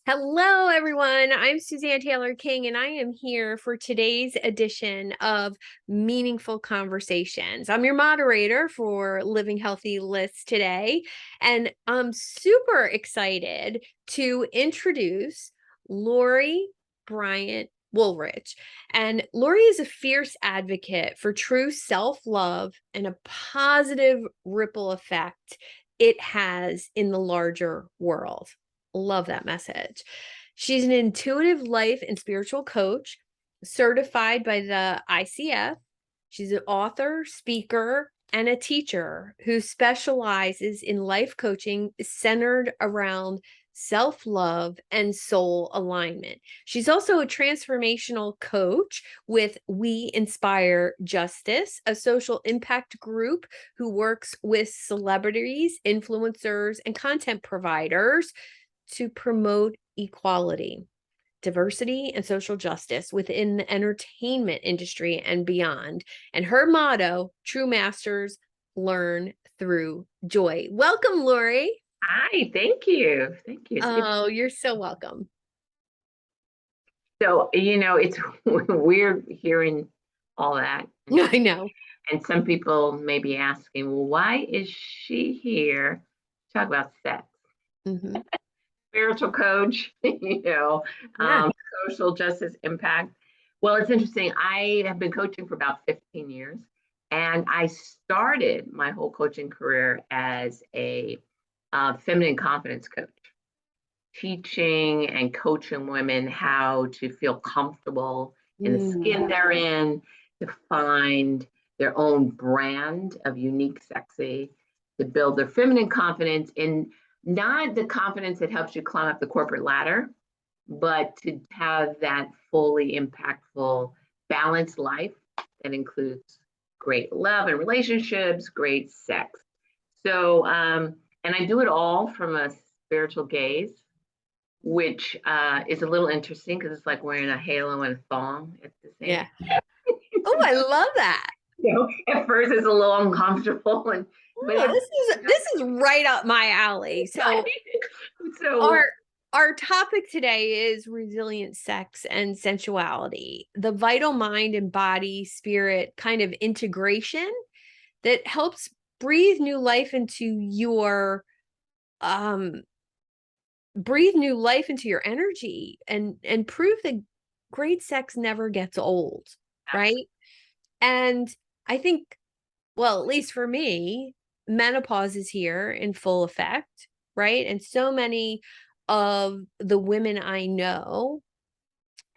Hello, everyone. I'm Suzanne Taylor King, and I am here for today's edition of Meaningful Conversations. I'm your moderator for Living Healthy List today, and I'm super excited to introduce Lori Bryant Woolridge. And Lori is a fierce advocate for true self-love and a positive ripple effect it has in the larger world. Love that message. She's an intuitive life and spiritual coach, certified by the ICF. She's an author, speaker, and a teacher who specializes in life coaching centered around self-love and soul alignment. She's also a transformational coach with We Inspire Justice, a social impact group who works with celebrities, influencers, and content providers to promote equality, diversity, and social justice within the entertainment industry and beyond. And her motto, true masters learn through joy. Welcome, Lori. Hi, thank you. Thank you. It's good. Oh, you're so welcome. So, it's weird hearing all that. I know. And some people may be asking, well, why is she here to talk about sex? Mhm. Spiritual coach, Yeah. social justice impact. Well, it's interesting. I have been coaching for about 15 years, and I started my whole coaching career as a feminine confidence coach, teaching and coaching women how to feel comfortable in the skin they're in, to find their own brand of unique sexy, to build their feminine confidence, and not the confidence that helps you climb up the corporate ladder, but to have that fully impactful, balanced life that includes great love and relationships, great sex. So, and I do it all from a spiritual gaze, which is a little interesting because it's like wearing a halo and a thong at the same Yeah. time. Oh, I love that. At first it's a little uncomfortable, but Oh, this is right up my alley. So so our our topic today is resilient sex and sensuality, the vital mind and body spirit kind of integration that helps breathe new life into your um breathe new life into your energy and prove that great sex never gets old, right? And I think, well, at least for me, menopause is here in full effect, right? And so many of the women I know,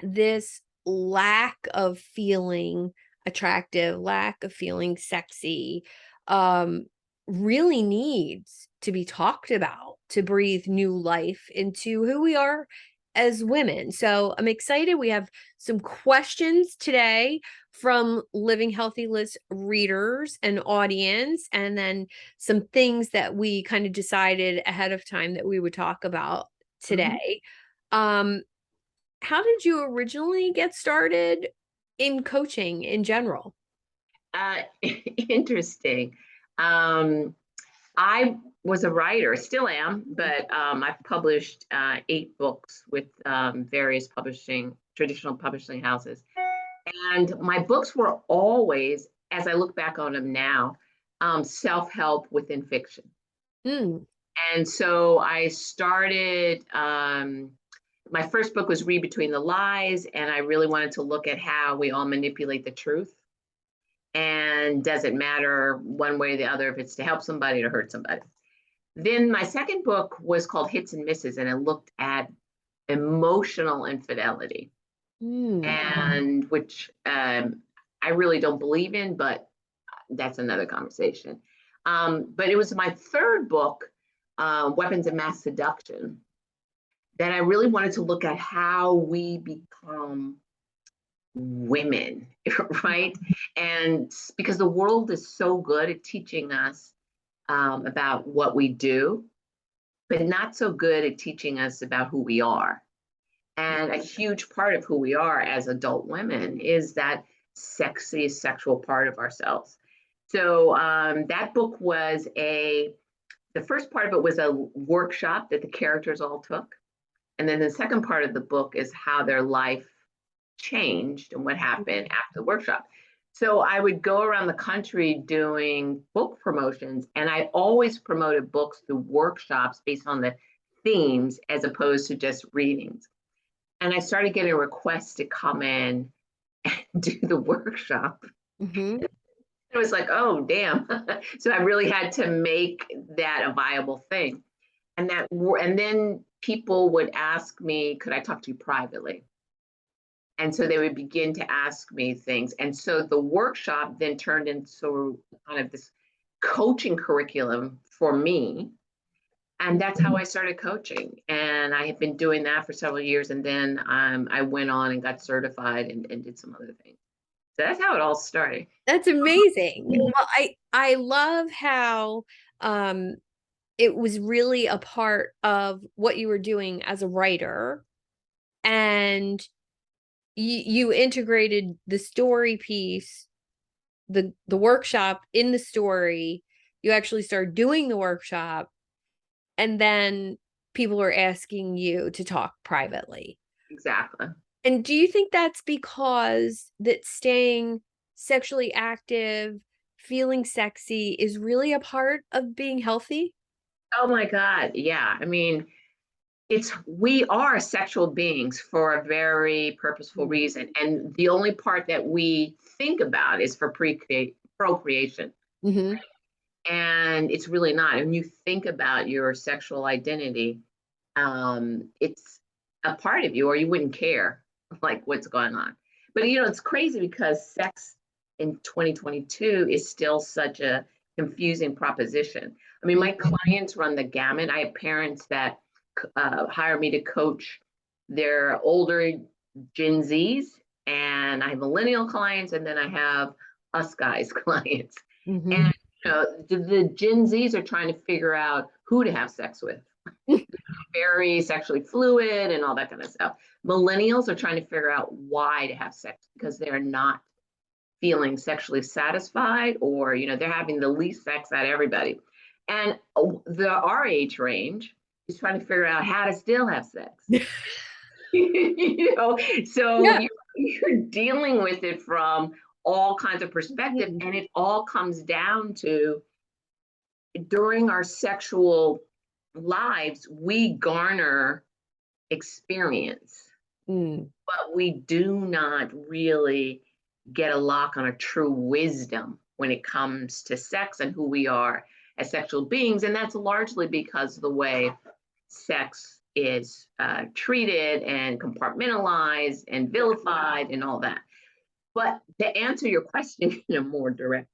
this lack of feeling attractive, lack of feeling sexy, um, really needs to be talked about to breathe new life into who we are as women. So I'm excited. We have some questions today from Living Healthy List readers and audience, and then some things that we kind of decided ahead of time that we would talk about Mhm. today. Um, how did you originally get started in coaching in general? Interesting. Um, I was a writer, still am, but I've published 8 books with various traditional publishing houses. And my books were always, as I look back on them now, self-help within fiction. Mm, And so I started, my first book was Read Between the Lies, and I really wanted to look at how we all manipulate the truth. And does it matter one way or the other if it's to help somebody or hurt somebody? Then my second book was called Hits and Misses, and it looked at emotional infidelity, mm, and which I really don't believe in, but that's another conversation. But it was my third book, Weapons of Mass Seduction, that I really wanted to look at how we become women, right? And because the world is so good at teaching us about what we do, but not so good at teaching us about who we are. And a huge part of who we are as adult women is that sexy sexual part of ourselves. So that book was the first part of it was a workshop that the characters all took. And then the second part of the book is how their life changed and what happened after the workshop. So I would go around the country doing book promotions, and I always promoted books through workshops based on the themes as opposed to just readings. And I started getting requests to come in and do the workshop. Mm-hmm. It was like, oh, damn. So I really had to make that a viable thing. And then people would ask me, could I talk to you privately? And so they would begin to ask me things. And so the workshop then turned into kind of this coaching curriculum for me. And that's how I started coaching. And I have been doing that for several years. And then I went on and got certified and did some other things. So that's how it all started. That's amazing. Well, I love how um it was really a part of what you were doing as a writer, and you integrated the story piece, the workshop in the story. You actually started doing the workshop, and then people were asking you to talk privately. Exactly. And do you think that's because that staying sexually active, feeling sexy is really a part of being healthy? Oh my God. Yeah. I mean, we are sexual beings for a very purposeful reason. And the only part that we think about is for procreation. Mm-hmm. And it's really not. When you think about your sexual identity, it's a part of you, or you wouldn't care like what's going on. But it's crazy because sex in 2022 is still such a confusing proposition. I mean, my clients run the gamut. I have parents that hire me to coach their older Gen Zs, and I have millennial clients, and then I have us guys clients. Mm-hmm. And the Gen Zs are trying to figure out who to have sex with. Very sexually fluid and all that kind of stuff. Millennials are trying to figure out why to have sex because they're not feeling sexually satisfied, or they're having the least sex out of everybody. And our age range is trying to figure out how to still have sex. So Yeah. you're dealing with it from all kinds of perspective, and it all comes down to during our sexual lives, we garner experience, Mm. but we do not really get a lock on a true wisdom when it comes to sex and who we are as sexual beings. And that's largely because of the way sex is treated and compartmentalized and vilified and all that. But to answer your question in a more direct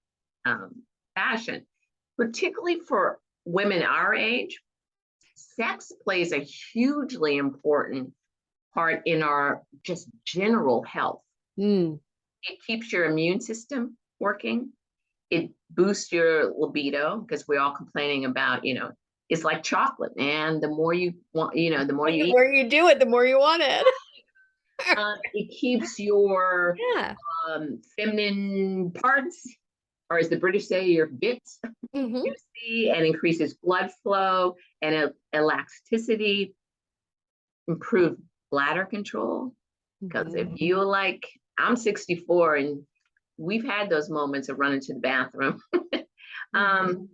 fashion, particularly for women our age, sex plays a hugely important part in our just general health. Mm. It keeps your immune system working. It boosts your libido because we're all complaining about, it's like chocolate, and the more you want, the more you The eat, more you do it, the more you want it. it keeps your Yeah. feminine parts, or as the British say, your bits, Mm-hmm. juicy, and increases blood flow and elasticity, improve bladder control. Because if Mm-hmm. you I'm 64 and we've had those moments of running to the bathroom. Mm-hmm. um,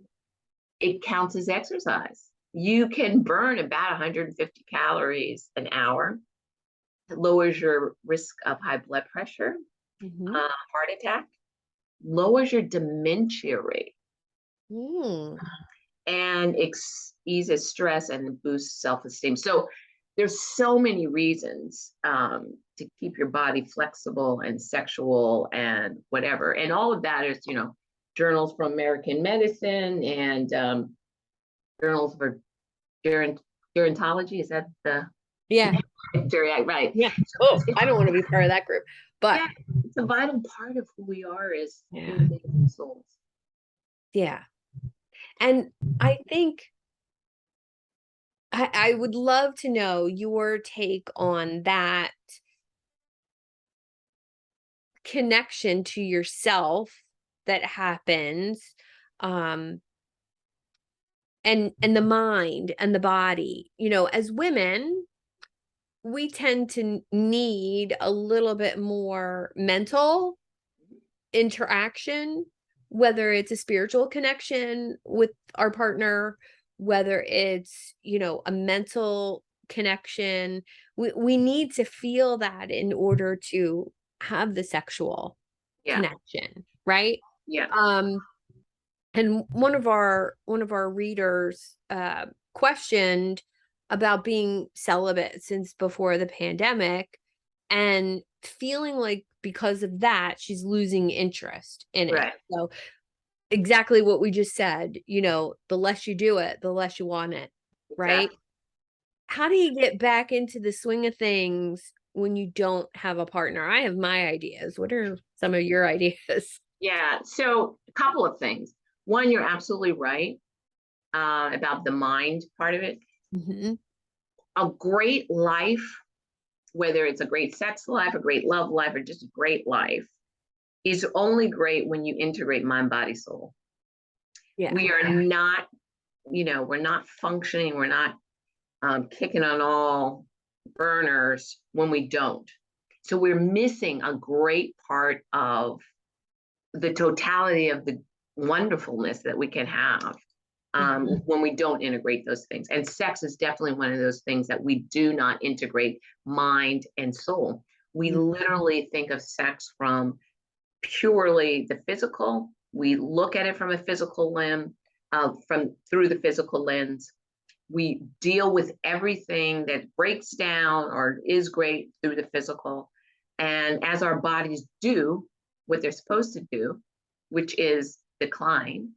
it counts as exercise. You can burn about 150 calories an hour. It lowers your risk of high blood pressure, Mm-hmm. heart attack, lowers your dementia rate, Mm. and eases stress and boosts self-esteem. So there's so many reasons to keep your body flexible and sexual and whatever. And all of that is, journals from American medicine and journals for gerontology. Is that the Yeah. right? Yeah. So Oh, I don't want to be part of that group, but yeah, it's a vital part of who we are as yeah. human beings and souls. Yeah. And I think I would love to know your take on that connection to yourself that happens, um, and the mind and the body. As women, we tend to need a little bit more mental interaction, whether it's a spiritual connection with our partner, whether it's, a mental connection. We need to feel that in order to have the sexual Yeah. connection, right? Yeah. And one of our readers questioned about being celibate since before the pandemic and feeling like because of that she's losing interest in it. Right. So exactly what we just said, the less you do it, the less you want it, right? Exactly. How do you get back into the swing of things when you don't have a partner? I have my ideas. What are some of your ideas? Yeah. So a couple of things. One, you're absolutely right about the mind part of it. Mhm. A great life, whether it's a great sex life, a great love life, or just a great life, is only great when you integrate mind, body, soul. Yeah. We are not, we're not functioning, we're not kicking on all burners when we don't. So we're missing a great part of the totality of the wonderfulness that we can have Mhm. when we don't integrate those things. And sex is definitely one of those things that we do not integrate mind and soul. We Mhm. literally think of sex from purely the physical. We look at it from a physical limb, from through the physical lens. We deal with everything that breaks down or is great through the physical. And as our bodies do what they're supposed to do, which is decline,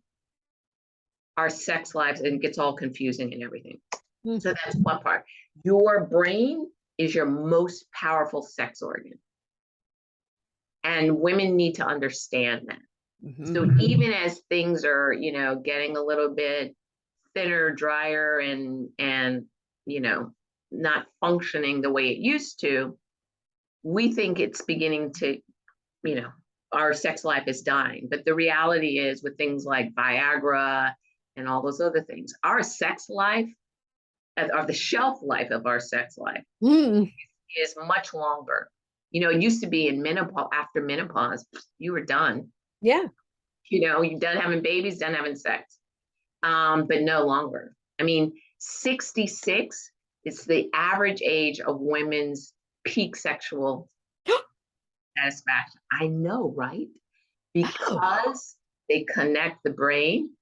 our sex lives, and it gets all confusing and everything. So that's one part. Your brain is your most powerful sex organ. And women need to understand that. So Mhm. even as things are, getting a little bit thinner, drier, and you know, not functioning the way it used to, we think it's beginning to, you know, our sex life is dying. But the reality is, with things like Viagra and all those other things, our sex life, or the shelf life of our sex life, Mm. is much longer. It used to be in menopause, after menopause, you were done. Yeah. You're done having babies, done having sex. But no longer. I mean, 66 is the average age of women's peak sexual satisfaction. I know, right? Oh, Because they connect the brain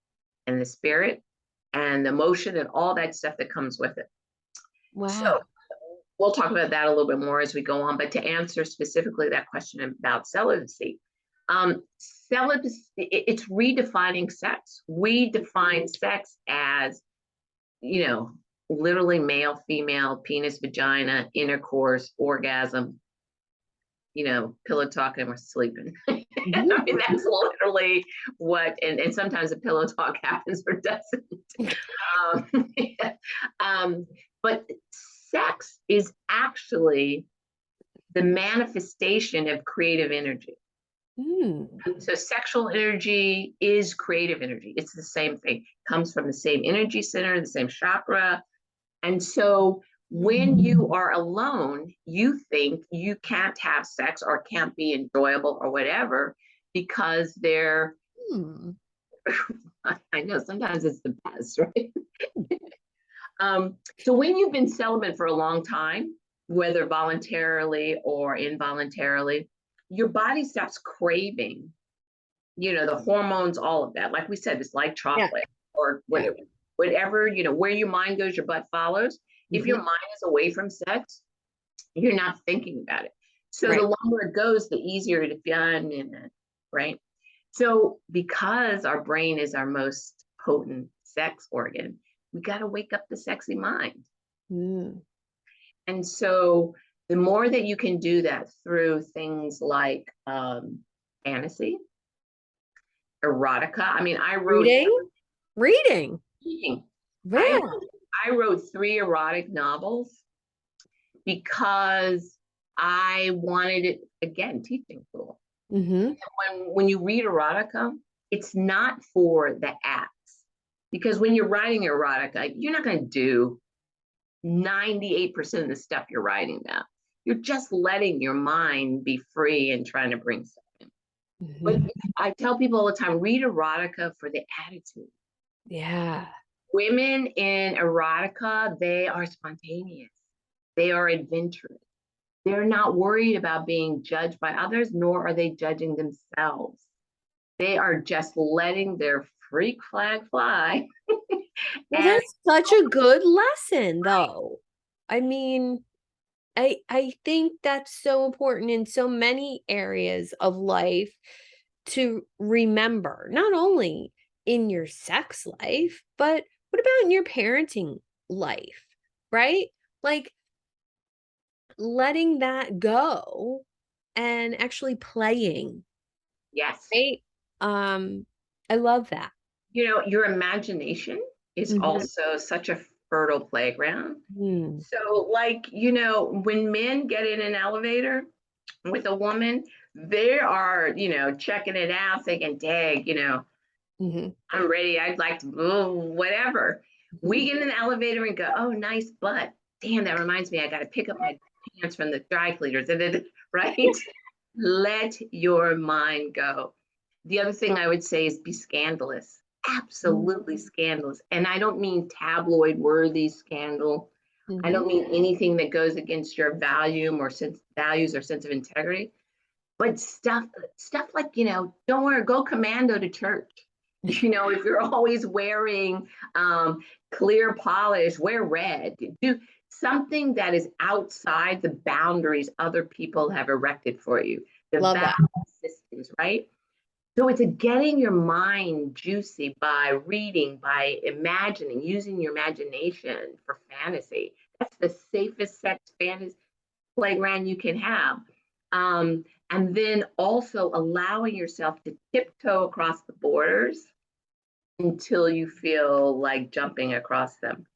and the spirit and the emotion and all that stuff that comes with it. So wow. we'll talk about that a little bit more as we go on. But to answer specifically that question about celibacy, celibacy, it's redefining sex. We define sex as, you know, literally male, female, penis, vagina, intercourse, orgasm, pillow talk, and we're sleeping. I Mhm. mean, that's literally what, and sometimes the pillow talk happens or doesn't. Yeah. But sex is actually the manifestation of creative energy. Mm. So sexual energy is creative energy. It's the same thing. It comes from the same energy center, the same chakra. And so when you are alone, you think you can't have sex or can't be enjoyable or whatever because they're, Mm. I know sometimes it's the best, right? So when you've been celibate for a long time, whether voluntarily or involuntarily, your body stops craving, the hormones, all of that. Like we said, it's like Yeah. chocolate or Yeah. whatever, where your mind goes, your butt follows. If your Mhm. mind is away from sex, you're not thinking about it. So the Right. longer it goes, the easier to find in it, right? So because our brain is our most potent sex organ, we got to wake up the sexy mind. Mm. And so the more that you can do that through things like fantasy, erotica. I mean, Reading? Reading. I Yeah. I wrote 3 erotic novels because I wanted it, again, teaching tool. Mhm. When you read erotica, it's not for the acts, because when you're writing erotica, you're not going to do 98% of the stuff you're writing about. You're just letting your mind be free and trying to bring stuff in. But Mhm. I tell people all the time, read erotica for the attitude. Yeah. Women in erotica, they are spontaneous. They are adventurous. They're not worried about being judged by others, nor are they judging themselves. They are just letting their freak flag fly. Well, And that's such a good lesson, though. I mean, I think that's so important in so many areas of life to remember, not only in your sex life, but what about in your parenting life, right? Like letting that go and actually playing, yes, right? Um, I love that. your imagination is Mhm. also such a fertile playground. Mm. So, like, when men get in an elevator with a woman, they are, checking it out, thinking, dang, Mhm. I'm ready. I'd like to, whatever. We Mhm. get in the elevator and go, oh, nice butt. Damn, that reminds me, I got to pick up my pants from the dry cleaners. And then, right? Let your mind go. The other thing I would say is be scandalous, Mm. absolutely scandalous. And I don't mean tabloid worthy scandal. I Mhm. don't mean anything that goes against your values or sense of integrity, but stuff like, don't wear, go commando to church. If you're always wearing clear polish, wear red. Do something that is outside the boundaries other people have erected for you, the Love value that. systems, right? So it's a getting your mind juicy by reading, by imagining, using your imagination for fantasy. That's the safest sex fantasy playground you can have. Um, and then also allowing yourself to tiptoe across the borders until you feel like jumping across them.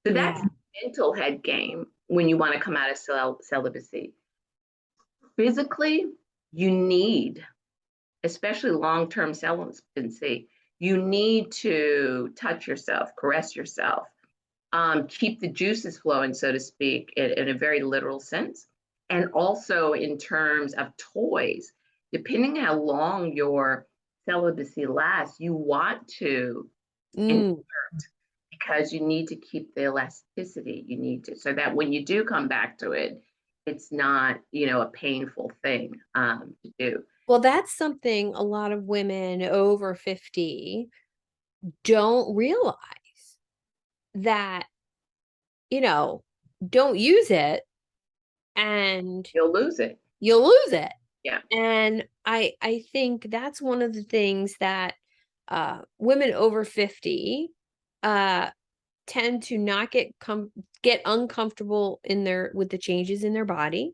So that's Yeah. a mental head game when you want to come out of celibacy. Physically, you need, especially long term celibacy, you need to touch yourself, caress yourself, keep the juices flowing, so to speak, in a very literal sense. And also in terms of toys, depending how long your celibacy lasts, you want to insert Mm. because you need to keep the elasticity. You need to, so that when you do come back to it, it's not, a painful thing to do. Well, that's something a lot of women over 50 don't realize that, you know, don't use it and You'll lose it. you'll lose it. Yeah. And I think that's one of the things that women over 50 uh tend to not get uncomfortable in their with the changes in their body,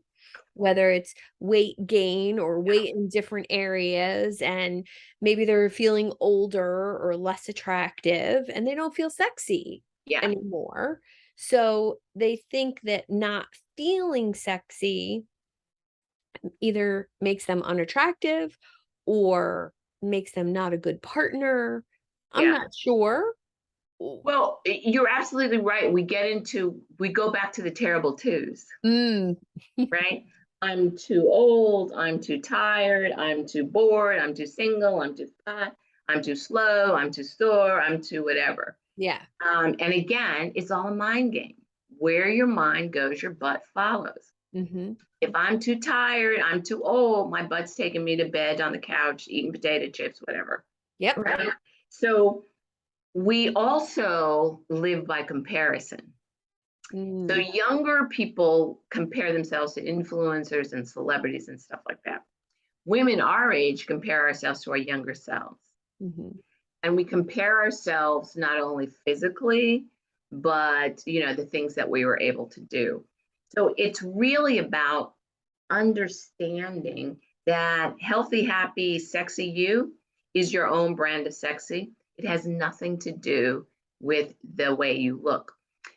whether it's weight gain or weight in different areas, and maybe they're feeling older or less attractive and they don't feel sexy Yeah. anymore. So they think that not feeling sexy either makes them unattractive or makes them not a good partner. I'm Yeah. not sure. Well, you're absolutely right. We go back to the terrible twos, Mm. right? I'm too old, I'm too tired, I'm too bored, I'm too single, I'm too fat, I'm too slow, I'm too sore, I'm too whatever. Yeah. And again, it's all a mind game. Where your mind goes, your butt follows. Mhm. If I'm too tired, I'm too old, my butt's taking me to bed on the couch, eating potato chips, whatever. Yep. Right? So we also live by comparison. So Mm. younger people compare themselves to influencers and celebrities and stuff like that. Women our age compare ourselves to our younger selves. Mhm. And we compare ourselves not only physically, but the things that we were able to do. So it's really about understanding that healthy, happy, sexy you is your own brand of sexy. It has nothing to do with the way you look.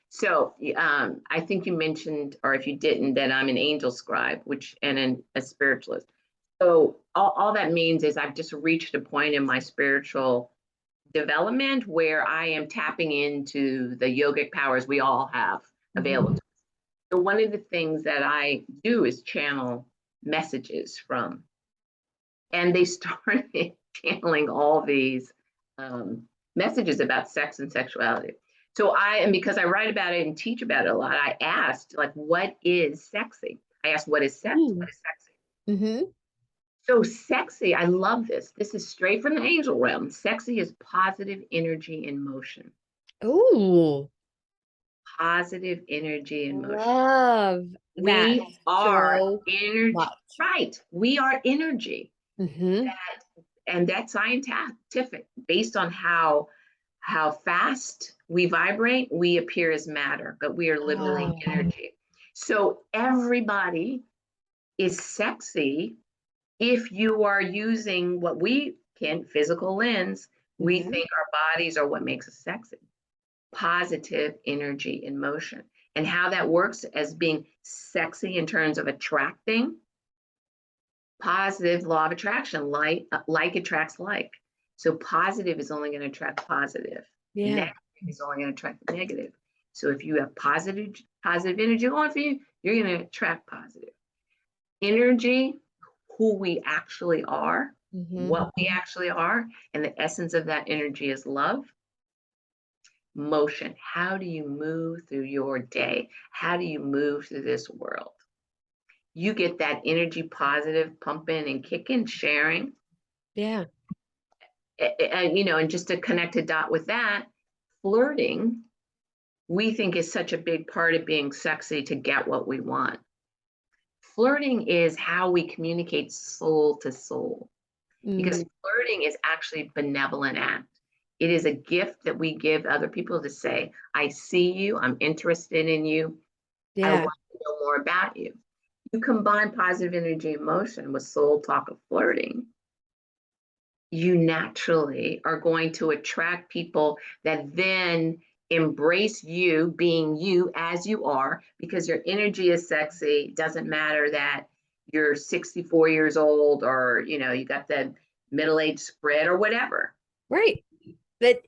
So I think you mentioned, or if you didn't, that I'm an angel scribe, and a spiritualist. So all that means is I've just reached a point in my spiritual development where I am tapping into the yogic powers we all have. available Mhm. to us. So one of the things that I do is channel messages from, and they started channeling all these um, messages about sex and sexuality. So and because I write about it and teach about it a lot, I asked, like, what is sexy? I asked, what is sex? What Mm. is sexy? Mhm. So sexy, I love this. This is straight from the angel realm. Sexy is positive energy in motion. Ooh, Positive energy in motion. love that We are so energy, much. right? We are energy. Mhm. And that's scientific, based on how fast we vibrate, we appear as matter, but we are literally Oh. energy. So everybody is sexy if you are using what we can physical lens. We Mhm. think our bodies are what makes us sexy. Positive energy in motion. And how that works as being sexy in terms of attracting, positive law of attraction, like attracts like. So positive is only going to attract positive. Yeah. Negative is only going to attract negative. So if you have positive energy going for you, you're going to attract positive energy. Who we actually are, Mhm. what we actually are, and the essence of that energy is love. Motion. How do you move through your day? How do you move through this world? You get that energy positive pumping and kicking, sharing. Yeah. And just to connect a dot with that, flirting, we think is such a big part of being sexy to get what we want. Flirting is how we communicate soul to soul, because Mm. flirting is actually a benevolent act. It is a gift that we give other people to say, I see you, I'm interested in you, I Yeah. want to know more about you. You combine positive energy emotion with soul talk of flirting, you naturally are going to attract people that then embrace you being you as you are, because your energy is sexy. It doesn't matter that you're 64 years old, or you got the middle age spread or whatever. Right. That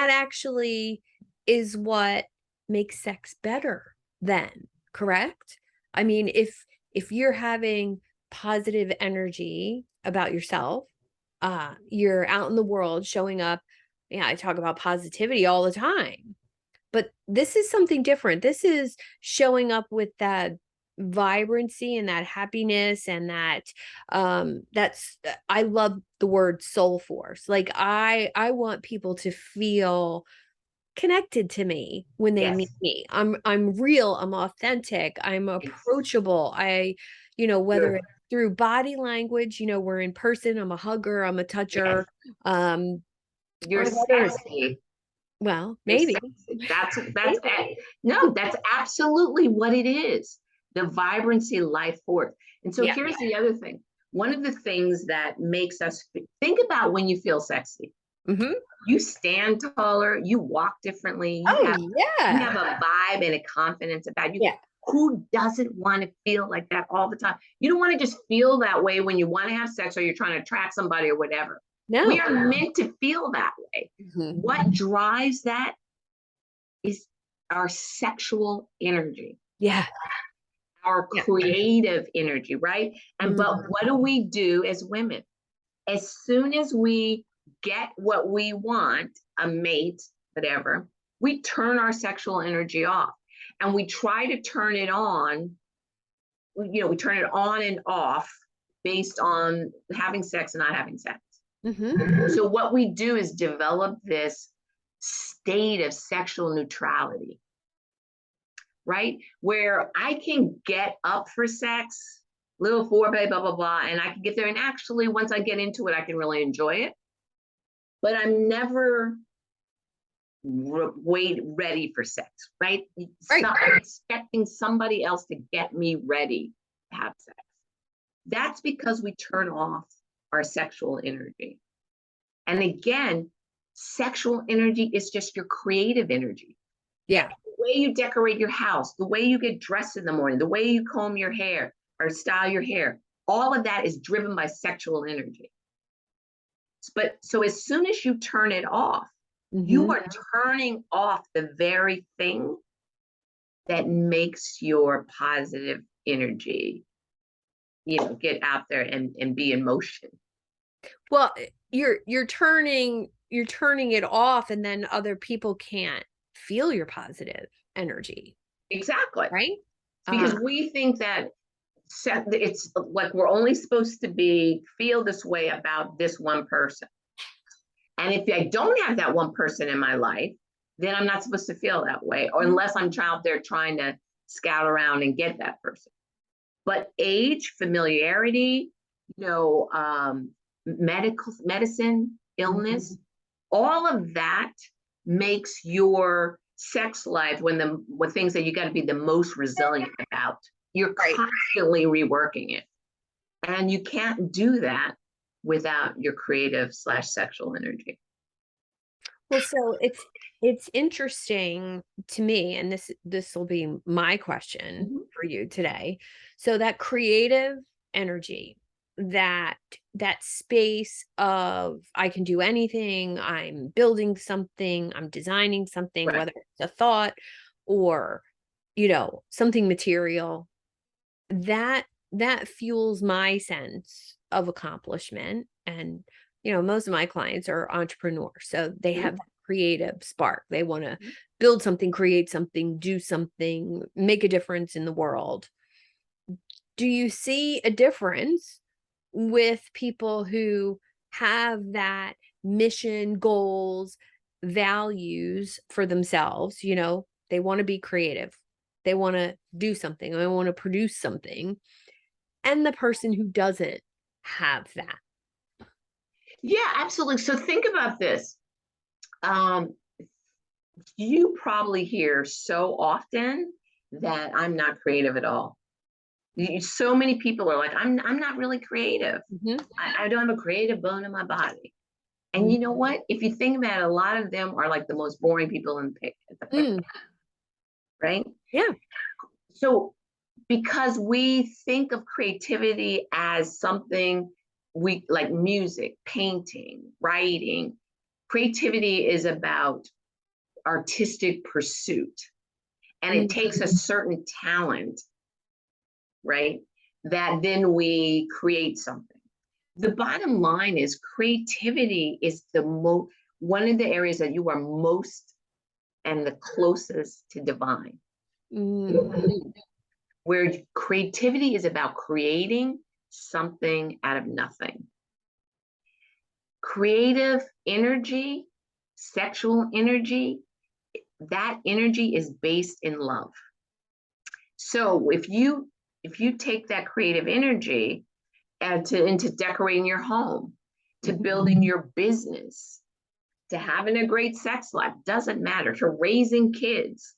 actually is what makes sex better then, correct? I mean, if you're having positive energy about yourself, you're out in the world showing up. Yeah, I talk about positivity all the time. But this is something different. This is showing up with that vibrancy and that happiness and I love the word soul force. Like I want people to feel connected to me when they meet Yes. me. I'm real, I'm authentic, I'm Yes. approachable. Whether You're it's through body language, we're in person, I'm a hugger, I'm a toucher, yes. um, You're or whether it's sexy. well, You're maybe. sexy. That's Maybe. no, that's absolutely what it is. The vibrancy, life force. And so Yeah. here's the other thing. One of the things that makes us think about when you feel sexy. Mhm. You stand taller, you walk differently, Oh, you yeah. have a vibe and a confidence about you. Yeah. Who doesn't want to feel like that all the time? You don't want to just feel that way when you want to have sex or you're trying to attract somebody or whatever. We No. are meant to feel that way. Mhm. What drives that is our sexual energy, Yeah. our Yeah. creative energy, right? And but Mhm. what do we do as women? As soon as we get what we want, a mate, whatever, we turn our sexual energy off, and we try to turn it on. We turn it on and off based on having sex and not having sex. Mhm. So what we do is develop this state of sexual neutrality, right? Where I can get up for sex, little foreplay, blah, blah, blah, and I can get there. And actually, once I get into it, I can really enjoy it. But I'm never ready for sex, right? Right. I'm expecting somebody else to get me ready to have sex. That's because we turn off our sexual energy. And again, sexual energy is just your creative energy. Yeah. The way you decorate your house, the way you get dressed in the morning, the way you comb your hair or style your hair, all of that is driven by sexual energy. But so as soon as you turn it off, you Mhm. are turning off the very thing that makes your positive energy, get out there and be in motion. Well, you're turning it off, and then other people can't feel your positive energy, Exactly. right? It's because we think that it's like we're only supposed to feel this way about this one person. And if I don't have that one person in my life, then I'm not supposed to feel that way, or unless I'm out there trying to scout around and get that person. But age, familiarity, medicine, illness, all of that makes your sex life when things that you got to be the most resilient about. You're Right. constantly reworking it. And you can't do that without your creative / sexual energy. Well, so it's interesting to me, and this will be my question Mhm. for you today. So that creative energy, that that space of I can do anything, I'm building something, I'm designing something, Right. whether it's a thought or something material, that fuels my sense of accomplishment. And most of my clients are entrepreneurs, so they Mhm. have that creative spark. They want to Mhm. build something, create something, do something, make a difference in the world. Do you see a difference with people who have that mission, goals, values for themselves? They want to be creative, they want to do something, they want to produce something, and the person who doesn't have that. Yeah, absolutely. So think about this. Um, you probably hear so often that I'm not creative at all. So many people are like, I'm not really creative. Mhm. I don't have a creative bone in my body. And Mm. you know what? If you think about it, a lot of them are like the most boring people at the picnic, Mm. right? Yeah. So because we think of creativity as something we like music, painting, writing, creativity is about artistic pursuit. And it takes a Mhm. certain talent, right? That then we create something. The bottom line is creativity is one of the areas that you are most and the closest to divine, Mhm. where creativity is about creating something out of nothing. Creative energy, sexual energy, that energy is based in love. So if you take that creative energy into decorating your home, to Mhm. building your business, to having a great sex life, doesn't matter, to raising kids,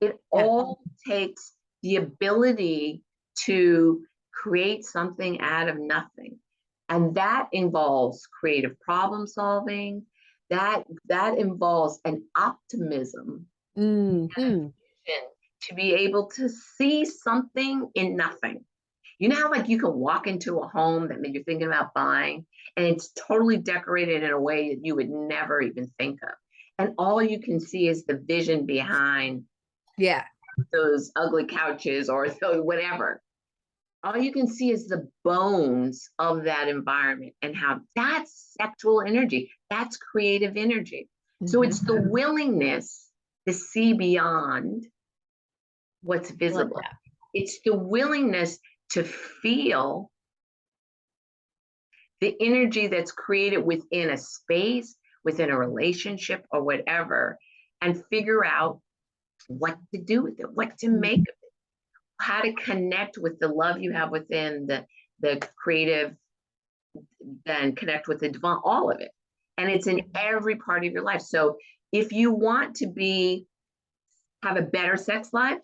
it Yeah. all takes the ability to create something out of nothing. And that involves creative problem solving. That involves an optimism Mhm. to be able to see something in nothing. You know how like you can walk into a home that you're thinking about buying and it's totally decorated in a way that you would never even think of. And all you can see is the vision behind Yeah. those ugly couches or whatever. All you can see is the bones of that environment and how that's sexual energy. That's creative energy. So Mhm. it's the willingness to see beyond what's I love visible. that. It's the willingness to feel the energy that's created within a space, within a relationship, or whatever, and figure out what to do with it, what to make Mhm. of it, how to connect with the love you have within the creative, then connect with the divine, all of it. And it's in every part of your life. So if you want to have a better sex life,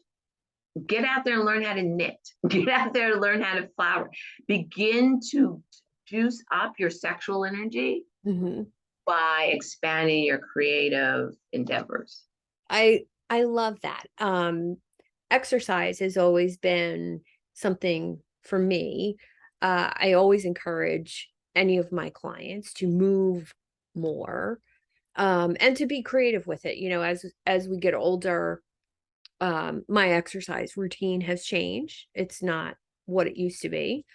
get out there and learn how to knit. Get out there and learn how to flower. Begin to juice up your sexual energy Mhm. by expanding your creative endeavors. I love that. Exercise has always been something for me. I always encourage any of my clients to move more, and to be creative with it. As we get older, my exercise routine has changed. It's not what it used to be.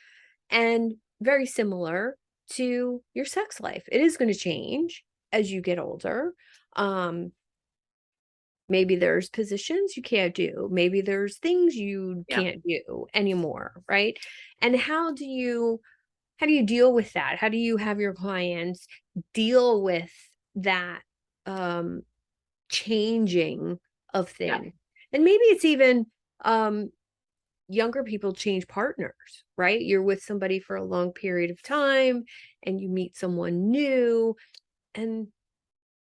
And very similar to your sex life. It is going to change as you get older. Um, maybe there's positions you can't do. Maybe there's things you Yeah. can't do anymore, right? And how do you deal with that? How do you have your clients deal with that um changing of Yeah. things? And maybe it's even younger people change partners, right? You're with somebody for a long period of time and you meet someone new, and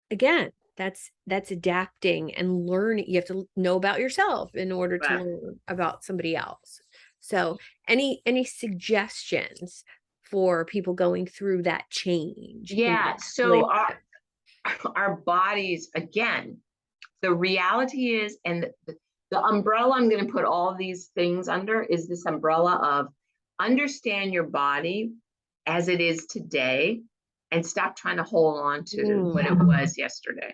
again, that's adapting and learning. You have to know about yourself in order to Right. learn about somebody else. So, any suggestions for people going through that change in Yeah. So relationship? our bodies, again, the reality is, and the umbrella I'm going to put all these things under is this umbrella of understand your body as it is today and stop trying to hold on to what it Mm. was yesterday,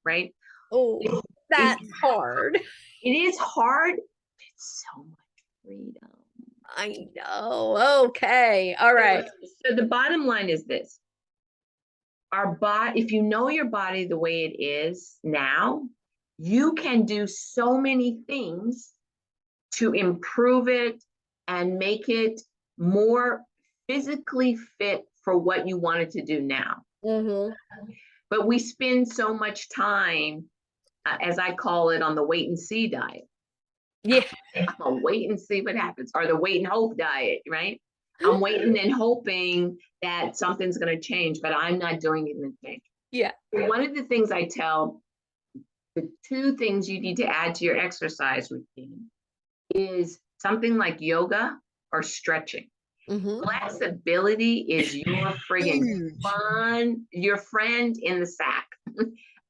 right? Oh, It, that's hard. it is hard. It's so much freedom. I know. Okay. All So, right. so the bottom line is this: our body, if you know your body the way it is now, you can do so many things to improve it and make it more physically fit for what you wanted to do now. Mhm. But we spend so much time, as I call it, on the wait and see diet. Yeah. I'm gonna wait and see what happens, or the wait and hope diet, right? I'm waiting and hoping that something's going to change, but I'm not doing anything. Yeah. One of the things I tell, the two things you need to add to your exercise routine is something like yoga or stretching. Mhm. Flexibility is your friggin' Huge. fun, your friend in the sack.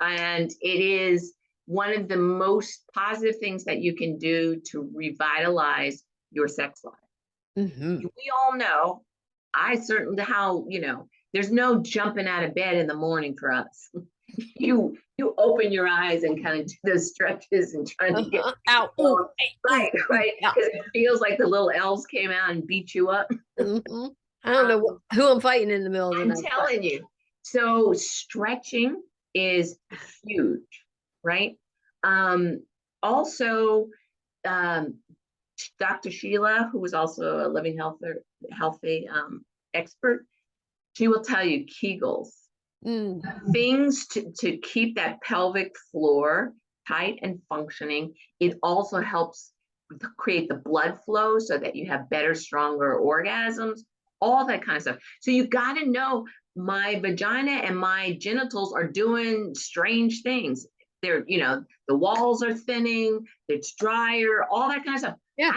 And it is one of the most positive things that you can do to revitalize your sex life. Mhm. We all know, I certainly, how, there's no jumping out of bed in the morning for us. You open your eyes and kind of do those stretches and trying to get, Uh-huh. Ow. Ooh. Ay, ooh, right, ooh. right, Yeah. because it feels like the little elves came out and beat you up. Mhm. I don't know Um, who I'm fighting in the middle of the I'm night, but telling you. So stretching is huge, right? Um, Also, um, Dr. Sheila, who is also a living healthy expert, she will tell you Kegels, mm, things to keep that pelvic floor tight and functioning. It also helps create the blood flow so that you have better, stronger orgasms, all that kind of stuff. So you got to know my vagina and my genitals are doing strange things. They're, the walls are thinning, it's drier, all that kind of stuff. yeah.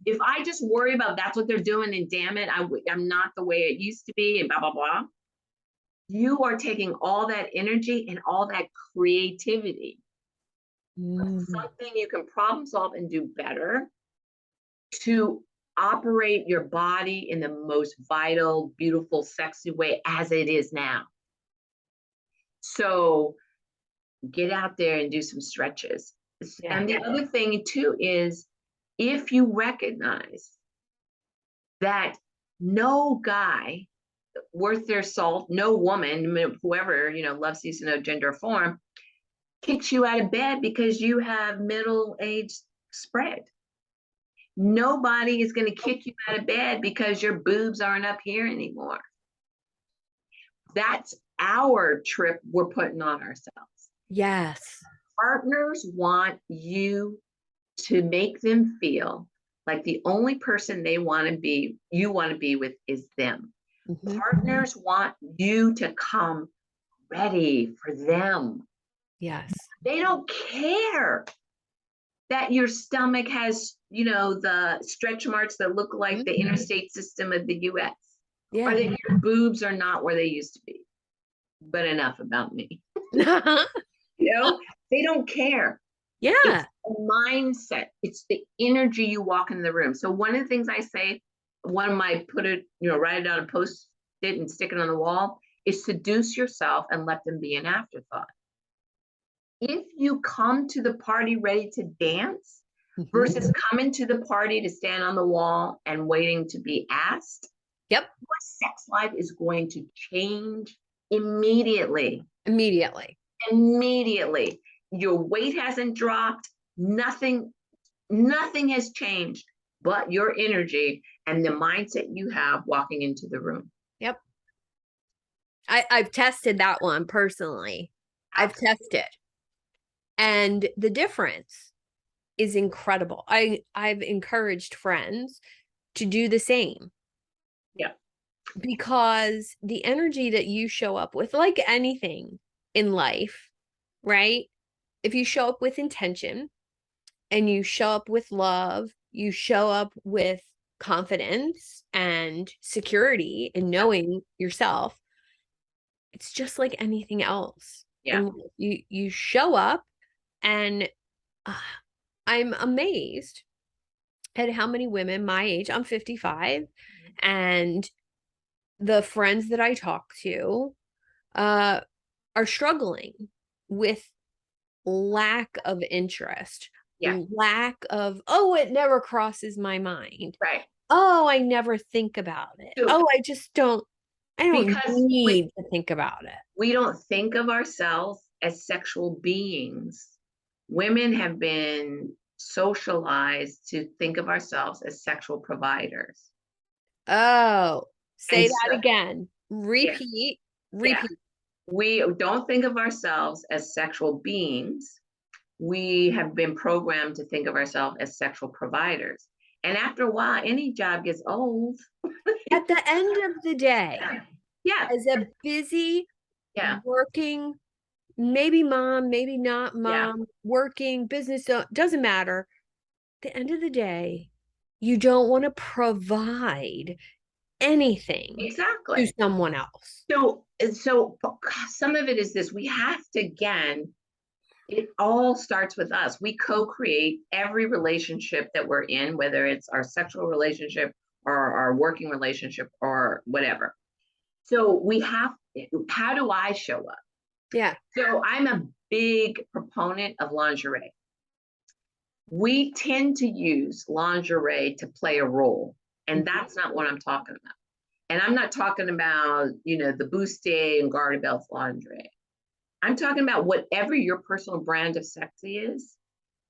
If I just worry about that's what they're doing, and damn it, I'm not the way it used to be, and blah, blah, blah, you are taking all that energy and all that creativity, Mm, something you can problem solve and do better to operate your body in the most vital, beautiful, sexy way as it is now. So get out there and do some stretches. yeah. And the other thing too is, if you recognize that no guy worth their salt, no woman, whoever, loves sees no gender or form, kicks you out of bed because you have middle age spread. Nobody is going to kick you out of bed because your boobs aren't up here anymore. That's our trip we're putting on ourselves. Yes. Partners want you to make them feel like the only person you want to be with is them. Mhm. Partners want you to come ready for them. Yes. They don't care that your stomach has, the stretch marks that look like Mhm. the interstate system of the US, or Yeah. that your boobs are not where they used to be. But enough about me. You know, they don't care. It's Yeah. a mindset. It's the energy you walk in the room. So one of the things I say, one of my write it on a post it and stick it on the wall, is seduce yourself and let them be an afterthought. if you come to the party ready to dance Mhm. versus coming to the party to stand on the wall and waiting to be asked, Yep. your sex life is going to change immediately. Immediately. Immediately. Your weight hasn't dropped, nothing, nothing has changed but your energy and the mindset you have walking into the room. Yep. I've tested that one personally. I've tested. And the difference is incredible. I've encouraged friends to do the same Yeah. because the energy that you show up with, like anything in life, right? If you show up with intention and you show up with love, you show up with confidence and security and knowing yourself, it's just like anything else. Yeah. And you show up, and uh, I'm amazed at how many women my age, I'm 55, and the friends that I talk to uh are struggling with lack of interest, Yeah. lack of, oh, it never crosses my mind. Right. Oh, I never think about it. So Oh, I don't because need to think about it. we don't think of ourselves as sexual beings, women have been socialized to think of ourselves as sexual providers. Oh, say And that so, again. yeah, Repeat, yeah, repeat. we don't think of ourselves as sexual beings. We have been programmed to think of ourselves as sexual providers. And after a while, any job gets old. At the end of the day, Yeah. Yeah. as a busy, Yeah. working, maybe mom, maybe not Yeah. mom, working, business, doesn't matter. At the end of the day, you don't want to provide anything to Exactly. someone else. So some of it is this: we have to, again, it all starts with us. We co-create every relationship that we're in, whether it's our sexual relationship or our working relationship or whatever. So we have, how do I show up? Yeah. So I'm a big proponent of lingerie. We tend to use lingerie to play a role, and Mhm. that's not what I'm talking about. And I'm not talking about, the bustier and garter belt lingerie. I'm talking about whatever your personal brand of sexy is,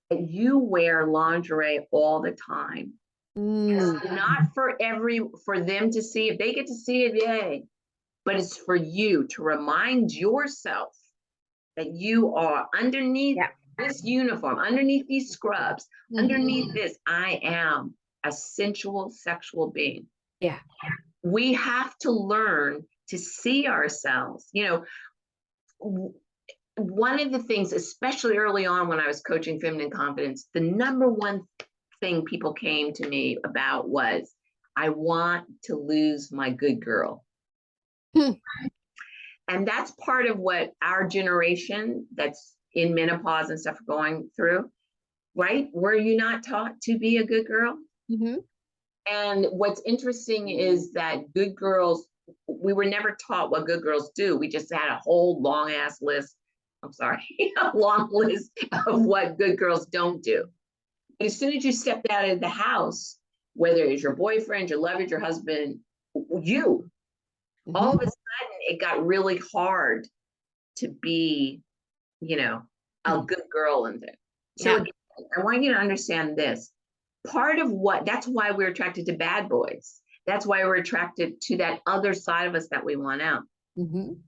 that you wear lingerie all the time. It's Mm. not for them to see. If they get to see it, yay. But it's for you to remind yourself that you are underneath Yeah. this uniform, underneath these scrubs, Mhm. underneath this, I am a sensual sexual being. Yeah. We have to learn to see ourselves. One of the things, especially early on when I was coaching feminine confidence, the number one thing people came to me about was, I want to lose my good girl. Hmm. And that's part of what our generation that's in menopause and stuff are going through, right? Were you not taught to be a good girl? Mhm. And what's interesting is that good girls, we were never taught what good girls do. We just had a whole long ass list. I'm sorry, a long list of what good girls don't do. But as soon as you stepped out of the house, whether it's your boyfriend, your lover, your husband, you, all Mhm. of a sudden it got really hard to be, you know, a Mhm. good girl in there. So Yeah. again, I want you to understand this. Part of what, that's why we're attracted to bad boys. That's why we're attracted to that other side of us that we want out. Mhm.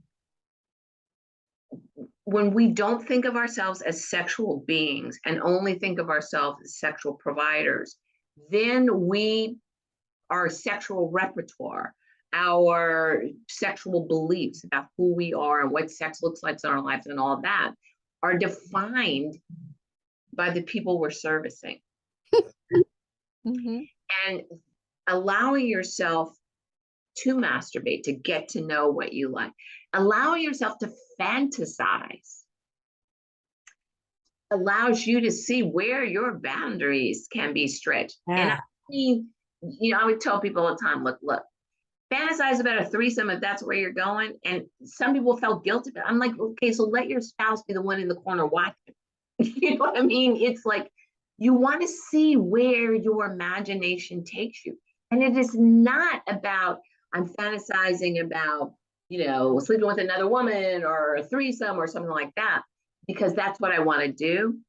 When we don't think of ourselves as sexual beings and only think of ourselves as sexual providers, then our sexual repertoire, our sexual beliefs about who we are and what sex looks like in our lives and all of that are defined by the people we're servicing. Mhm. And allowing yourself to masturbate, to get to know what you like, allowing yourself to fantasize allows you to see where your boundaries can be stretched. And I Yeah. mean, I would tell people all the time, look, fantasize about a threesome if that's where you're going. And some people felt guilty about it. I'm like, okay, so let your spouse be the one in the corner watching. You know what I mean? It's like you want to see where your imagination takes you. And it is not about, I'm fantasizing about, sleeping with another woman or a threesome or something like that, because that's what I want to do.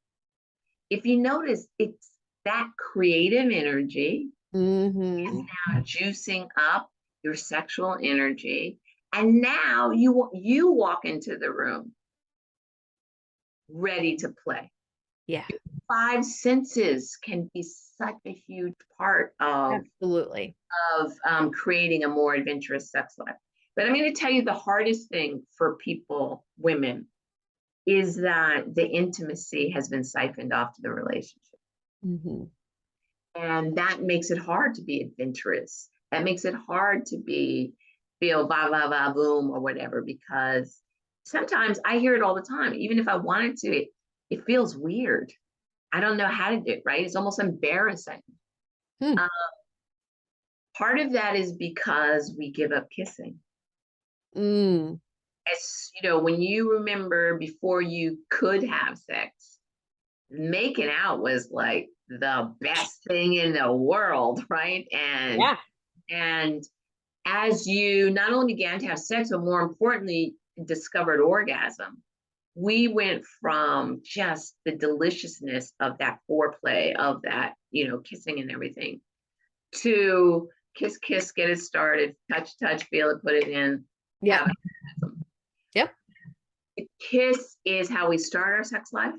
If you notice, it's that creative energy is now juicing up your sexual energy. And now you walk into the room ready to play. Yeah. Five senses can be such a huge part of Absolutely. creating a more adventurous sex life. But I'm going to tell you the hardest thing for people, women, is that the intimacy has been siphoned off to the relationship. Mm-hmm. And that makes it hard to be adventurous. That makes it hard to feel va va va boom or whatever, because sometimes I hear it all the time. Even if I wanted to, it feels weird. I don't know how to do it, right? It's almost embarrassing. Hmm. Part of that is because we give up kissing. Mm. It's, when you remember before you could have sex, making out was like the best thing in the world, right? Yeah. And as you not only began to have sex, but more importantly, discovered orgasm, we went from just the deliciousness of that foreplay, of that, kissing and everything, to kiss, kiss, get it started, touch, touch, feel it, put it in, Yep. have an orgasm. Yep. The kiss is how we start our sex life.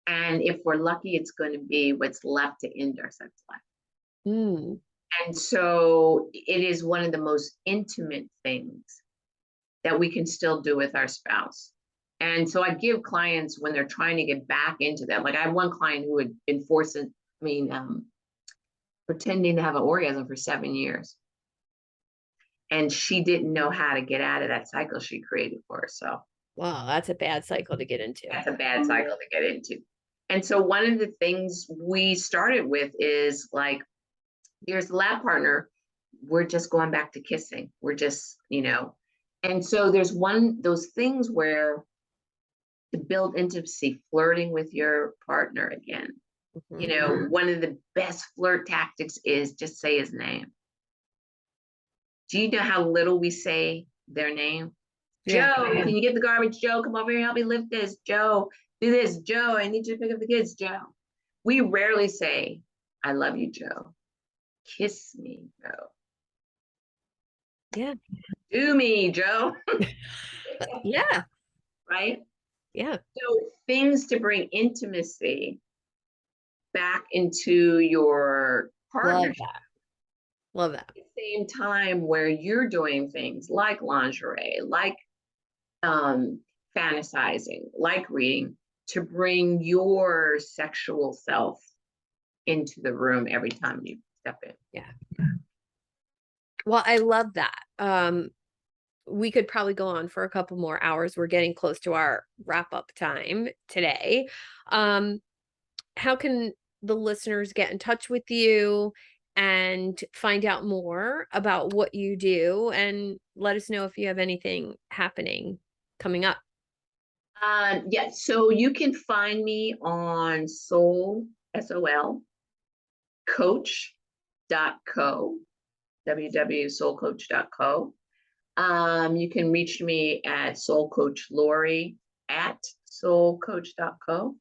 And if we're lucky, it's going to be what's left to end our sex life. Mm. And so it is one of the most intimate things that we can still do with our spouse. And so I give clients, when they're trying to get back into that, like I have one client who had been pretending to have an orgasm for 7 years. And she didn't know how to get out of that cycle she created for herself. Wow, that's a bad cycle to get into. That's a bad cycle to get into. And so one of the things we started with is like, here's the lab partner. We're just going back to kissing. We're just, and so there's those things where to build intimacy, flirting with your partner again. Mm-hmm. One of the best flirt tactics is just say his name. Do you know how little we say their name? Yeah. Joe, can you get the garbage? Joe, come over here, help me lift this. Joe, do this. Joe, I need you to pick up the kids. Joe. We rarely say, I love you, Joe. Kiss me, Joe. Yeah. Do me, Joe. Yeah. Right? Yeah. So things to bring intimacy back into your Love partnership. that. Love that. At the same time where you're doing things like lingerie, like fantasizing, like reading, to bring your sexual self into the room every time you step in. Yeah. Well, I love that. We could probably go on for a couple more hours. We're getting close to our wrap up time today. How can the listeners get in touch with you and find out more about what you do, and let us know if you have anything happening coming up? Yeah, so you can find me on Soul, SOL, coach.co, www.soulcoach.co. You can reach me at Soul Coach Lori at soulcoach.co.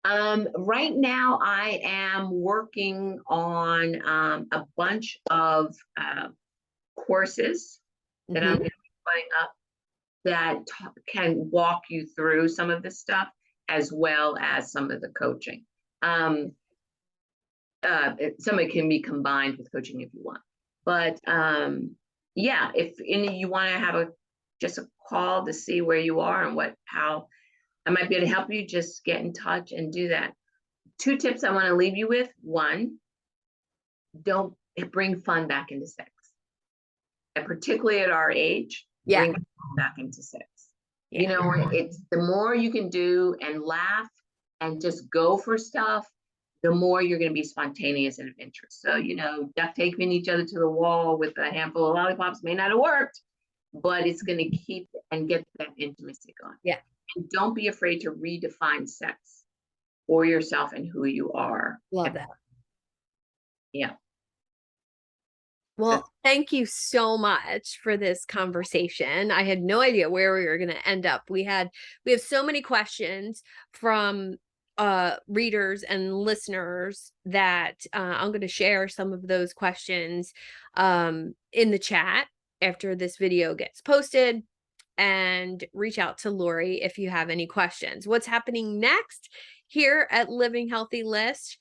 Right now, I am working on a bunch of courses that I'm Mm-hmm. going to be putting up that can walk you through some of this stuff, as well as some of the coaching. Some of it can be combined with coaching if you want. But yeah, if you want to have just a call to see where you are and how I might be able to help you, just get in touch and do that. 2 tips I want to leave you with. 1, don't bring fun back into sex. And particularly at our age, Yeah. bring fun back into sex. Yeah. It's the more you can do and laugh and just go for stuff, the more you're going to be spontaneous and adventurous. So, duct taping each other to the wall with a handful of lollipops may not have worked, but it's going to keep and get that intimacy going. Yeah. And don't be afraid to redefine sex for yourself and who you are. Love that. Yeah. Well, thank you so much for this conversation. I had no idea where we were going to end up. We have so many questions from readers and listeners that I'm going to share some of those questions in the chat after this video gets posted, and reach out to Lori if you have any questions. What's happening next here at Living Healthy List?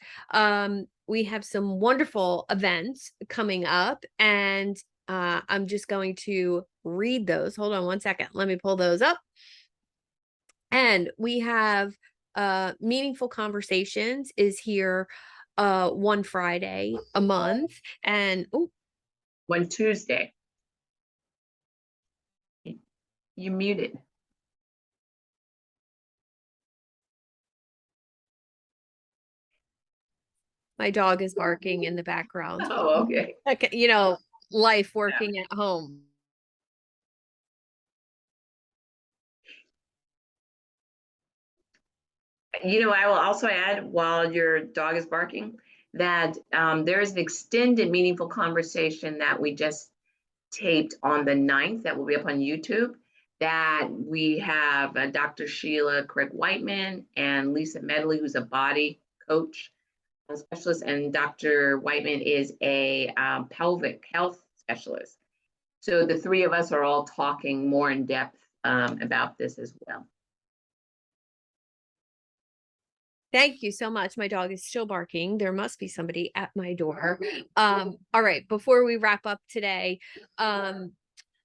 We have some wonderful events coming up, and I'm just going to read those. Hold on one second. Let me pull those up. And we have Meaningful Conversations is here one Friday a month, and one Tuesday. You muted. my dog is barking in the background. Oh, okay. Life working at home. I will also add, while your dog is barking, that there is an extended meaningful conversation that we just taped on the 9th that will be up on YouTube, that we have Dr. Sheila Craig Whiteman and Lisa Medley, who's a body coach specialist, and Dr. Whiteman is a pelvic health specialist. So the three of us are all talking more in depth about this as well. Thank you so much. My dog is still barking. There must be somebody at my door. All right, before we wrap up today,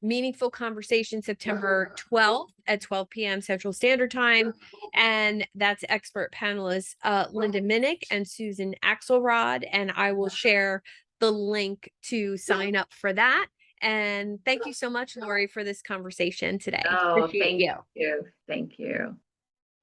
Meaningful Conversation September 12th at 12 p.m. Central Standard Time. And that's expert panelists Linda Minnick and Susan Axelrod. And I will share the link to sign up for that. And thank you so much, Lori, for this conversation today. Oh, Appreciate you. Thank you. Thank you.